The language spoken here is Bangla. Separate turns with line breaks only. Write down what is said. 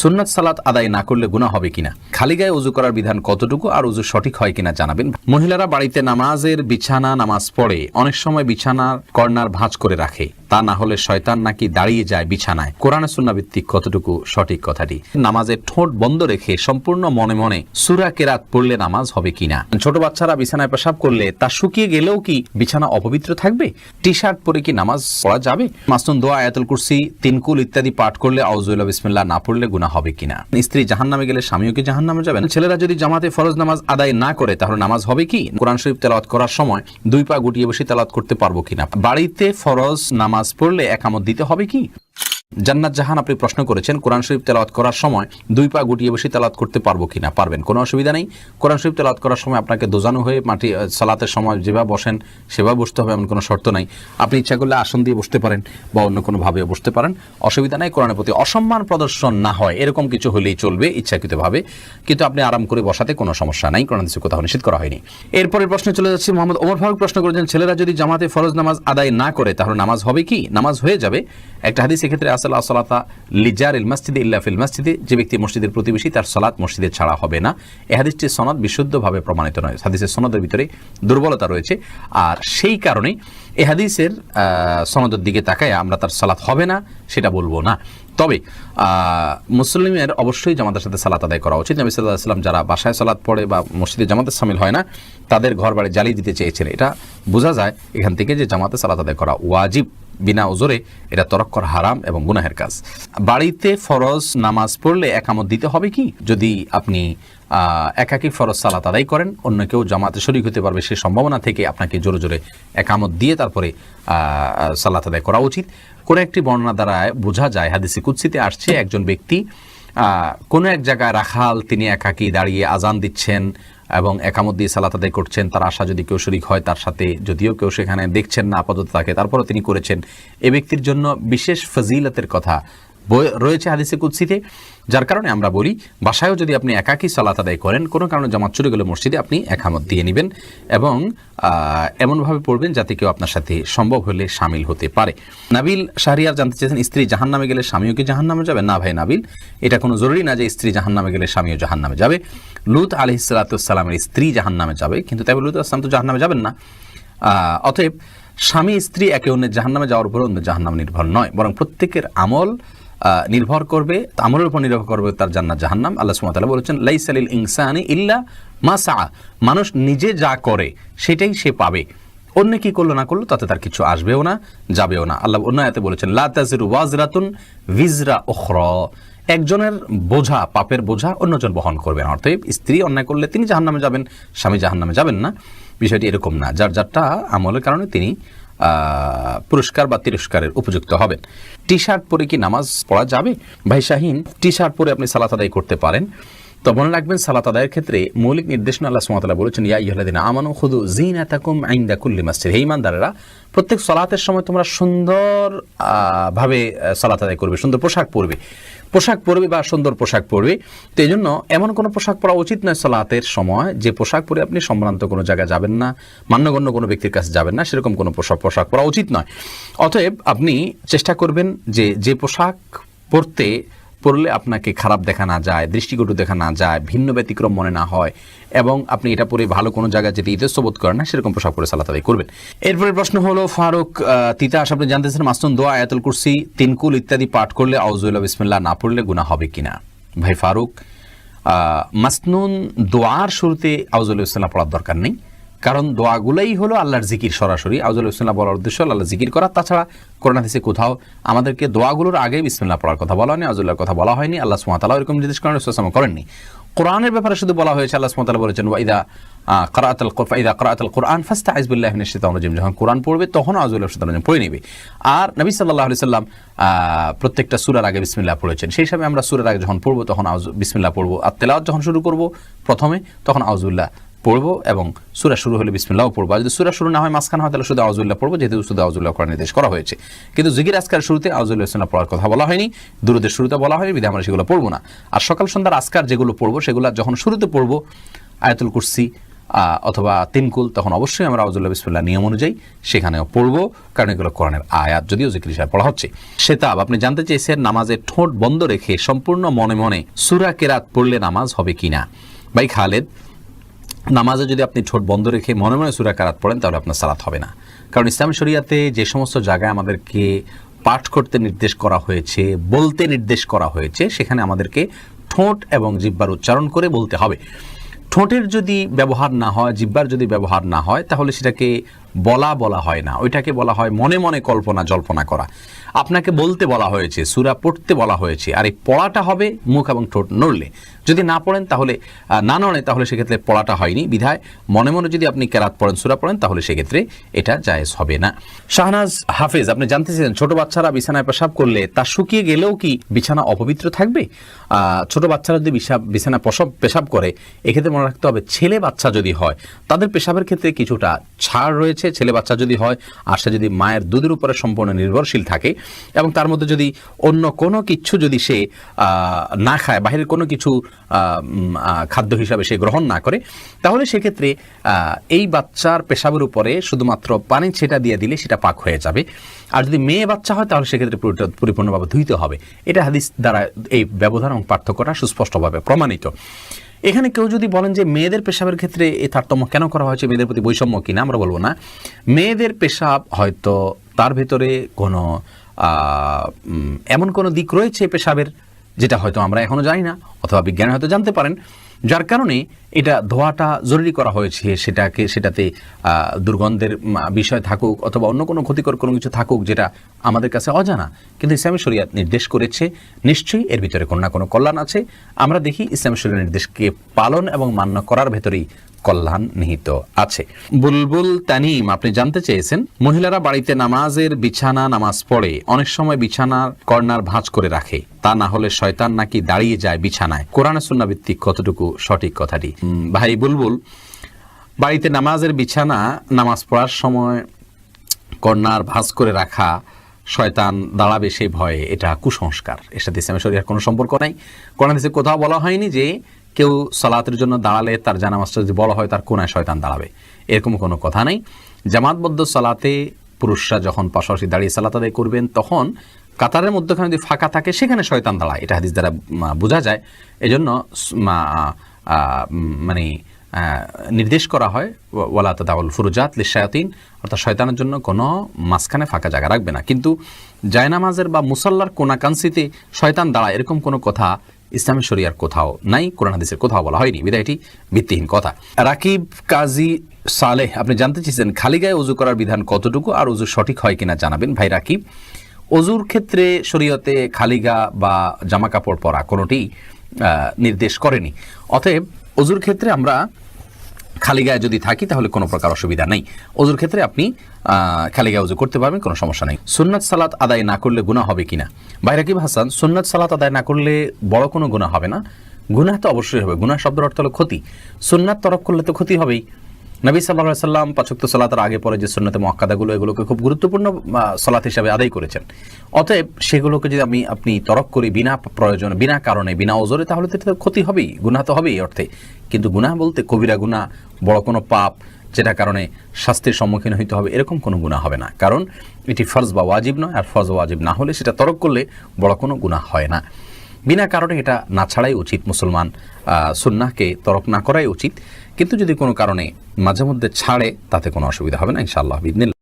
সুন্নাত সালাত আদায় না করলে গুনাহ হবে কিনা, খালি গায়ে ওযু করার বিধান কতটুকু আর ওযু সঠিক হয় কিনা জানাবেন। মহিলারা বাড়িতে নামাজের বিছানা নামাজ পড়ে অনেক সময় বিছানার কর্নার ভাঁজ করে রাখে, তা না হলে শয়তান নাকি দাঁড়িয়ে যায় বিছানায়, কোরআনে সুন্নাহ ভিত্তিক কতটুকু সঠিক কথাটি? নামাজের ঠোঁট বন্ধ রেখে সম্পূর্ণ মনে মনে সূরা কেরাত পড়লে নামাজ হবে কিনা? ছোট বাচ্চারা বিছানায় পেশাব করলে তা শুকিয়ে গেলেও কি বিছানা অপবিত্র থাকবে? টি শার্ট পরে কি নামাজ পড়া যাবে? মাসনুন দোয়া, আয়াতুল কুরসি, তিনকুল ইত্যাদি পাঠ করলে আউযুবিল্লাহ বিসমিল্লাহ না পড়লে গুনাহ হবে কিনা? স্ত্রী জাহান্নামে গেলে স্বামীও কি জাহান্নামে যাবেন? ছেলেরা যদি জামাতে ফরজ নামাজ আদায় না করে তাহলে নামাজ হবে কি? কোরআন শরীফ তেলাওয়াত করার সময় দুই পা গুটিয়ে বসে তেলাওয়াত করতে পারবো কিনা? বাড়িতে ফরজ নামাজ পড়লে একামত দিতে হবে কি? জান্নাত জাহান আপনি প্রশ্ন করেছেন, কোরআন শরীফ তেলাওয়াত করার সময় দুই পা গুটিয়ে বসে তেলাওয়াত করতে পারবো কিনা? পারবেন, কোনো অসুবিধা নেই। কোরআন শরীফ তেলাওয়াত করার সময় আপনাকে দোজানো হয়ে মাটি সালাতের সময় যেভাবে বসেন সেভাবে বসতে হবে এমন কোনো শর্ত নাই। আপনি ইচ্ছা করলে আসন দিয়ে বসতে পারেন বা অন্য কোনোভাবে বসতে পারেন, অসুবিধা নাই। কোরআনের প্রতি অসম্মান প্রদর্শন না হয় এরকম কিছু হলেই চলবে ইচ্ছাকৃতভাবে, কিন্তু আপনি আরাম করে বসাতে কোনো সমস্যা নাই, কোরআন হাদিসে কোথাও নিষেধ করা হয়নি। এরপরের প্রশ্নে চলে যাচ্ছি। মোহাম্মদ ওমর ফারুক প্রশ্ন করেছেন, ছেলেরা যদি জামাতে ফরজ নামাজ আদায় না করে তাহলে নামাজ হবে কি? নামাজ হয়ে যাবে। একটা হাদিস এক্ষেত্রে আসলা সালাতা লিজারিল মসজিদে ইল্লা ফিল মসজিদে, যে ব্যক্তি মসজিদের প্রতিবেশী তার সালাত মসজিদে ছাড়া হবে না। এই হাদিসটির সনদ বিশুদ্ধভাবে প্রমাণিত নয়, হাদিসের সনদের ভিতরে দুর্বলতা রয়েছে, আর সেই কারণে এই হাদিসের সনদের দিকে তাকায় আমরা তার সালাত হবে না সেটা বলবো না। তবে মুসলিমের অবশ্যই জামাতের সাথে সালাত আদায় করা উচিত। নবী সাল্লাল্লাহু আলাইহি ওয়াসাল্লাম যারা বাসায় সালাত পড়ে বা মসজিদে জামাতে শামিল হয় না তাদের ঘর বাড়ি জ্বালিয়ে দিতে চেয়েছেন। এটা বোঝা যায় এখান থেকে যে জামাতে সালাত আদায় করা ওয়াজিব, বিনা ওজরে এটা তরক করা হারাম এবং গুনাহের কাজ। বাড়িতে ফরজ নামাজ পড়লে একামত দিতে হবে কি? যদি আপনি একাকী ফরজ সালাত আদায় করেন, অন্য কেউ জামাতে শরীক হতে পারবে সে সম্ভাবনা থেকে আপনাকে জোরে জোরে একামত দিয়ে তারপরে সালাত আদায় করা উচিত। কোন একটি বর্ণনা দ্বারা বোঝা যায়, হাদিসে কুদসিতে আসছে, একজন ব্যক্তি কোনো এক জায়গায় রাখাল, তিনি একাকী দাঁড়িয়ে আজান দিচ্ছেন এবং একামত দিয়ে সালাত আদায় করছেন, তার আশা যদি কেউ শরীক হয় তার সাথে, যদিও কেউ সেখানে দেখছেন না আপাতত তাকে, তারপরে তিনি করেছেন, এ ব্যক্তির জন্য বিশেষ ফজিলতের কথা রয়েছে হাদিসে কুদসিতে। যার কারণে আমরা বলি বাসায়ও যদি আপনি একাকী সালাত আদায় করেন, কোনো কারণে জামাত ছুটে গেলে মসজিদে আপনি একামত দিয়ে নেবেন এবং এমনভাবে পড়বেন যাতে কেউ আপনার সাথে সম্ভব হলে শামিল হতে পারে। নাবিল শাহরিয়ার জানতে চেয়েছেন, স্ত্রী জাহান্নামে গেলে স্বামীও কি জাহান্নামে যাবে? না ভাই নাবিল, এটা কোনো জরুরি না যে স্ত্রী জাহান্নামে গেলে স্বামীও জাহান্নামে যাবে। লূত আলাইহিস সালামের স্ত্রী জাহান্নামে যাবে, কিন্তু তাই লূত আলাইহিস সালাম তো জাহান্নামে যাবেন না। অতএব স্বামী স্ত্রী একে অন্যের জাহান্নামে যাওয়ার উপর অন্য জাহান্নাম নির্ভর নয়, বরং প্রত্যেকের আমল নির্ভর করবে, আমলের উপর নির্ভর করবে তার জান্নাত জাহান্নাম। আল্লাহ সুবহানাহু ওয়া তাআলা বলেছেন, লাইসা লিল ইনসানি ইল্লা মা সা, মানুষ নিজে যা করে সেটাই সে পাবে, অন্য কি করলো না করলো তাতে তার কিছু আসবেও না যাবেও না। আল্লাহ অন্য আয়াতে বলেছেন, লা তাজিরু ওয়াজরাতুন ভিজরা উখরা, একজনের বোঝা, পাপের বোঝা অন্যজন বহন করবে না। অর্থাৎ স্ত্রী অন্যায় করলে তিনি জাহান্নামে যাবেন, স্বামী জাহান্নামে যাবেন না, বিষয়টি এরকম না। যার যারটা আমলের কারণে তিনি পুরস্কার বা তিরস্কারের উপযুক্ত হবেন। টি শার্ট পরে কি নামাজ পড়া যাবে? ভাই শাহিন, টি শার্ট পরে আপনি সালাত আদায় করতে পারেন, তো মনে রাখবেন সালাত আদায়ের ক্ষেত্রে মৌলিক নির্দেশনা আল্লাহ সুবহানাহু ওয়া তাআলা বলেছেন, ইয়া আইয়ুহাল্লাযীনা আমানু খুযু যিনাতাকুম ইনদা কুল্লি মাসজিদ, হে ঈমানদারেরা প্রত্যেক সালাতের সময় তোমরা সুন্দর ভাবে সালাত আদায় করবে, সুন্দর পোশাক পরবে বা সুন্দর পোশাক পরবে। তো এই জন্য এমন কোনো পোশাক পরা উচিত নয় সালাতের সময় যে পোশাক পরে আপনি সম্ভ্রান্ত কোনো জায়গায় যাবেন না, মান্যগণ্য কোনো ব্যক্তির কাছে যাবেন না, সেরকম কোনো পোশাক পরা উচিত নয়। অতএব আপনি চেষ্টা করবেন যে পোশাক পরলে আপনাকে খারাপ দেখা না যায়, দৃষ্টিকটু দেখা না যায়, ভিন্ন ব্যতিক্রম মনে না হয়, এবং আপনি এটা পরে ভালো কোনো জায়গায় যেতে ইতস্তত বোধ করেন না, সেরকম পোশাক পরে সালাত আদায় করবেন। এরপরের প্রশ্ন হলো ফারুক তিতাস, আপনি জানতেছেন মাসনুন দোয়া, আয়াতুল কুরসি, তিনকুল ইত্যাদি পাঠ করলে আউযুবিল্লাহ বিসমিল্লাহ না পড়লে গুনাহ হবে কিনা? ভাই ফারুক, মাসনুন দোয়ার শুরুতে আউযুবিল্লাহ বিসমিল্লাহ পড়ার দরকার নেই, কারণ দোয়াগুলাই হলো আল্লাহর জিকির। সরাসরি আউযুবিল্লাহ বিসমিল্লাহ বলার উদ্দেশ্য আল্লাহর জিকির করা। তাছাড়া কোরআন হাদিসে কোথাও আমাদেরকে দোয়াগুলোর আগে বিসমিল্লাহ পড়ার কথা বলা হয়নি, আউযুবিল্লাহর কথা বলা হয়নি। আল্লাহ সুবহানাহু ওয়া তাআলা এরকম নির্দেশ করেন, রাসূল সাল্লাল্লাহু আলাইহি ওয়াসাল্লাম করেননি। কোরআনের ব্যাপারে শুধু বলা হয়েছে, আল্লাহ সুবহানাহু ওয়া তাআলা বলেছেন, ওয়া ইযা ক্রাআতাল কুরআন ফাস্তাইজ বিল্লাহি মিনাশ শাইতানির রাজিম, যখন কোরআন পড়বে তখন আউযুবিল্লাহি মিনাশ শাইতানির রাজিম পড়ে নেবে। আর নবী সাল্লাল্লাহু আলাইহি ওয়াসাল্লাম প্রত্যেকটা সূরার আগে বিসমিল্লাহ পড়েছেন, সেই হিসাবে আমরা সূরার আগে যখন পড়বো তখন বিসমিল্লাহ পড়বো, আর তেলাওয়াত যখন শুরু করব প্রথমে তখন আউযুবিল্লাহ পড়বো এবং সূরা শুরু হলে বিসমিল্লাহ পড়বো। আর যদি সূরা শুরু না হয় মাঝখানে হয় তাহলে শুধু আউযুবিল্লাহ পড়বো, যেহেতু শুধু আউযুবিল্লাহ করার নির্দেশ করা হয়েছে। কিন্তু জিকির আজকার শুরুতে আউযুবিল্লাহ বিসমিল্লাহ পড়ার কথা বলা হয়নি, দুরূদের শুরুতে বলা হয়নি, বিধায় আমরা সেগুলো পড়বো না। আর সকাল সন্ধ্যার আজকার যেগুলো পড়বো সেগুলো যখন শুরুতে পড়বো আয়াতুল কুরসি, অথবা তিনকুল, তখন অবশ্যই আমরা আউযুবিল্লাহি বিসমিল্লাহ নিয়ম অনুযায়ী সেখানেও পড়বো, কারণ এগুলো কোরআনের আয়াত, যদিও জিকির হিসাবে পড়া হচ্ছে। সেতাব, আপনি জানতে চেয়েছেন নামাজে ঠোঁট বন্ধ রেখে সম্পূর্ণ মনে মনে সূরা কেরাত পড়লে নামাজ হবে কিনা। ভাই খালেদ, নামাজে যদি আপনি ঠোঁট বন্ধ রেখে মনে মনে সূরা কেরাত পড়েন তাহলে আপনার সালাত হবে না, কারণ ইসলাম শরিয়াতে যে সমস্ত জায়গায় আমাদেরকে পাঠ করতে নির্দেশ করা হয়েছে, বলতে নির্দেশ করা হয়েছে, সেখানে আমাদেরকে ঠোঁট এবং জিহ্বার উচ্চারণ করে বলতে হবে। ঠোঁটের যদি ব্যবহার না হয়, জিহ্বার যদি ব্যবহার না হয়, তাহলে সেটাকে বলা হয় না, ওইটাকে বলা হয় মনে মনে কল্পনা জল্পনা করা। আপনাকে বলতে বলা হয়েছে, সূরা পড়তে বলা হয়েছে, আর এই পড়াটা হবে মুখ এবং ঠোঁট নড়লে। যদি না পড়েন তাহলে না নড়ে, তাহলে সেক্ষেত্রে পড়াটা হয়নি। বিধায় মনে মনে যদি আপনি কেরাত পড়েন, সূরা পড়েন, তাহলে সেক্ষেত্রে এটা জায়েজ হবে না। শাহনাজ হাফেজ, আপনি জানতে চেয়েছেন ছোট বাচ্চারা বিছানায় পেশাব করলে তা শুকিয়ে গেলেও কি বিছানা অপবিত্র থাকবে? ছোট বাচ্চারা যদি বিছানায় পেশাব করে, এক্ষেত্রে মনে রাখতে হবে ছেলে বাচ্চা যদি হয় তাদের পেশাবের ক্ষেত্রে কিছুটা ছাড় রয়েছে। ছেলে বাচ্চা যদি হয় আর সে যদি মায়ের দুধের উপরে সম্পূর্ণ নির্ভরশীল থাকে এবং তার মধ্যে যদি অন্য কোনো কিছু যদি সে না খায়, বাহিরের কোনো কিছু খাদ্য হিসাবে সে গ্রহণ না করে, তাহলে সেক্ষেত্রে এই বাচ্চার পেশাবের উপরে শুধুমাত্র পানি ছেটা দিয়ে দিলে সেটা পাক হয়ে যাবে। আর যদি মেয়ে বাচ্চা হয় তাহলে সেক্ষেত্রে পরিপূর্ণভাবে ধুইতে হবে। এটা হাদিস দ্বারা এই ব্যবধান এবং পার্থক্যটা সুস্পষ্টভাবে প্রমাণিত। এখানে কেউ যদি বলেন যে মেয়েদের পেশাবের ক্ষেত্রে এই তারতম্য কেন করা হয়েছে, মেয়েদের প্রতি বৈষম্য কিনা, আমরা বলবো না। মেয়েদের পেশাব হয়তো তার ভেতরে কোনো এমন কোনো দিক রয়েছে পেশাবের যেটা হয়তো আমরা এখনো জানি না, অথবা বিজ্ঞানী হয়তো জানতে পারেন, যার কারণে এটা ধোয়াটা জরুরি করা হয়েছে। সেটাতে দুর্গন্ধের বিষয় থাকুক অথবা অন্য কোনো ক্ষতিকর কোনো কিছু থাকুক যেটা আমাদের কাছে অজানা, কিন্তু ইসলামী শরিয়াত নির্দেশ করেছে, নিশ্চয়ই এর ভিতরে কোনো না কোনো কল্যাণ আছে। আমরা দেখি ইসলামী শরিয়াত নির্দেশকে পালন এবং মান্য করার ভেতরেই কল্যাণ নিহিত আছে। বুলবুল তানিম, আপনি জানতে চেয়েছেন মহিলারা বাড়িতে নামাজের বিছানা নামাজ পড়ে অনেক সময় বিছানার কর্নার ভাঁজ করে রাখে, তা না হলে শয়তান নাকি দাঁড়িয়ে যায় বিছানায়, কোরআন সুন্নাহ ভিত্তিক কতটুকু সঠিক কথাটি? ভাই বুলবুল, বাড়িতে নামাজের বিছানা নামাজ পড়ার সময় কর্নার ভাঁজ করে রাখা, শয়তান দাঁড়াবে সেই ভয়ে, এটা কুসংস্কার। এর সাথে ইসলামের শরিয়ার কোনো সম্পর্ক নাই। কোরআন হাদিসে কোথাও বলা হয়নি যে কেউ সালাতের জন্য দাঁড়ালে তার জানামাজটা যদি বলা হয় তার কোনায় শয়তান দাঁড়াবে, এরকম কোনো কথা নেই। জামাতবদ্ধ সালাতে পুরুষরা যখন পাশাপাশি দাঁড়িয়ে সালাত আদায় করবেন, তখন কাতারের মধ্যখানে যদি ফাঁকা থাকে সেখানে শয়তান দাঁড়ায়, এটা হাদিস দ্বারা বোঝা যায়। এজন্য মানে নির্দেশ করা হয় ওয়ালা তাদাউল ফুরুজাত লিশায়াতিন, অর্থাৎ শয়তানের জন্য কোনো মাঝখানে ফাঁকা জায়গা রাখবে না। কিন্তু জায়নামাজের বা মুসাল্লার কোনাকাংশিতে শয়তান দাঁড়ায়, এরকম কোনো কথা ইসলামী শরিয়ার কোথাও নাই, কোরআন হাদিসের কোথাও বলা হয়নি, বিধায় এটি ভিত্তিহীন কথা। রাকিব কাজী সালেহ, আপনি জানতে চেয়েছেন খালি গায়ে ওযু করার বিধান কতটুকু আর ওযু সঠিক হয় কিনা জানাবেন। ভাই রাকিব, ওযুর ক্ষেত্রে শরীয়তে খালি গা বা জামা কাপড় পরা কোনোটি নির্দেশ করেনি। অতএব ওযুর ক্ষেত্রে আমরা খালি গায়ে যদি থাকি তাহলে কোনো প্রকার অসুবিধা নেই। ওযুর ক্ষেত্রে আপনি খালি গায়ে ওযু করতে পারবেন, কোনো সমস্যা নেই। সুন্নাত সালাত আদায় না করলে গুনাহ হবে কিনা? ভাই রাকিব হাসান, সুন্নাত সালাত আদায় না করলে বড় কোনো গুনাহ হবে না। গুনাহ তো অবশ্যই হবে, গুনাহ শব্দের অর্থ হলো ক্ষতি। সুন্নাত তরক করলে তো ক্ষতি হবেই। নবী সাল্লাল্লাহু আলাইহি সাল্লাম ৫ ওয়াক্ত সালাতের আগে পরে যে সুন্নতে মুআক্কাদাগুলো, এগুলোকে খুব গুরুত্বপূর্ণ সালাত হিসেবে আদায় করেছেন। অতএব সেগুলোকে যদি আপনি তরক করি বিনা প্রয়োজনে, বিনা কারণে, বিনা ওজরে, তাহলে তো ক্ষতি হবেই, গুনাহ তো হবেই এই অর্থে। কিন্তু গুনাহ বলতে কবিরা গুনাহ, বড় কোনো পাপ যেটা কারণে শাস্তির সম্মুখীন হইতে হবে, এরকম কোনো গুনাহ হবে না, কারণ এটি ফরজ বা ওয়াজিব নয়। আর ফরজ ওয়াজিব না হলে সেটা তরক করলে বড় কোনো গুনাহ হয় না। বিনা কারণে এটা না ছাড়াই উচিত, মুসলমান সুন্নাহকে তরক না করাই উচিত। কিন্তু যদি কোনো কারণে মাঝে মধ্যে ছাড়ে তাতে কোনো অসুবিধা হবে না ইনশাআল্লাহ বিইذনিল্লাহ।